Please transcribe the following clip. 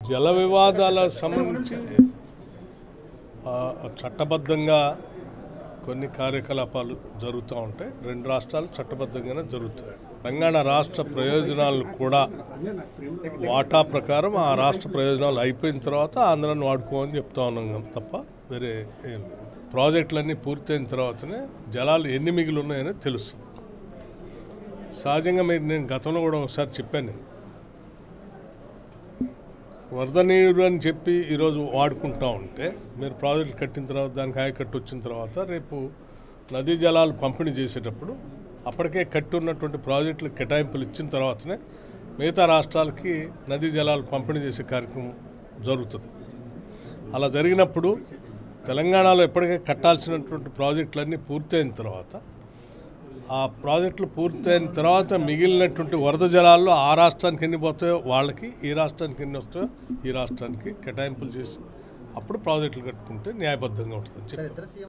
జల వివాదాల సంబంధించి చట్టబద్ధంగా కొన్ని కార్యకలాపాలు జరుగుతూ ఉంటాయి. రెండు రాష్ట్రాలు చట్టబద్ధంగానే జరుగుతాయి. తెలంగాణ రాష్ట్ర ప్రయోజనాలు కూడా వాటా ప్రకారం ఆ రాష్ట్ర ప్రయోజనాలు అయిపోయిన తర్వాత ఆంధ్రాను వాడుకోమని చెప్తా ఉన్నాం తప్ప వేరే ప్రాజెక్టులన్నీ పూర్తయిన తర్వాతనే జలాలు ఎన్ని మిగిలి ఉన్నాయని తెలుస్తుంది. సహజంగా నేను గతంలో కూడా ఒకసారి చెప్పాను, వరద నీరు అని చెప్పి ఈరోజు వాడుకుంటూ ఉంటే మీరు ప్రాజెక్టులు కట్టిన తర్వాత దానికి ఆయకట్టు వచ్చిన తర్వాత రేపు నదీ జలాలు పంపిణీ చేసేటప్పుడు అప్పటికే కట్టి ఉన్నటువంటి ప్రాజెక్టులు కేటాయింపులు ఇచ్చిన తర్వాతనే మిగతా రాష్ట్రాలకి నదీ జలాలు పంపిణీ చేసే కార్యక్రమం జరుగుతుంది. అలా జరిగినప్పుడు తెలంగాణలో ఎప్పటికే కట్టాల్సినటువంటి ప్రాజెక్టులన్నీ పూర్తయిన తర్వాత ఆ ప్రాజెక్టులు పూర్తయిన తర్వాత మిగిలినటువంటి వరద జలాల్లో ఆ రాష్ట్రానికి ఎన్ని పోతాయో వాళ్ళకి, ఈ రాష్ట్రానికి ఎన్ని వస్తాయో ఈ రాష్ట్రానికి కేటాయింపులు చేసి అప్పుడు ప్రాజెక్టులు కట్టుకుంటే న్యాయబద్ధంగా ఉంటుంది.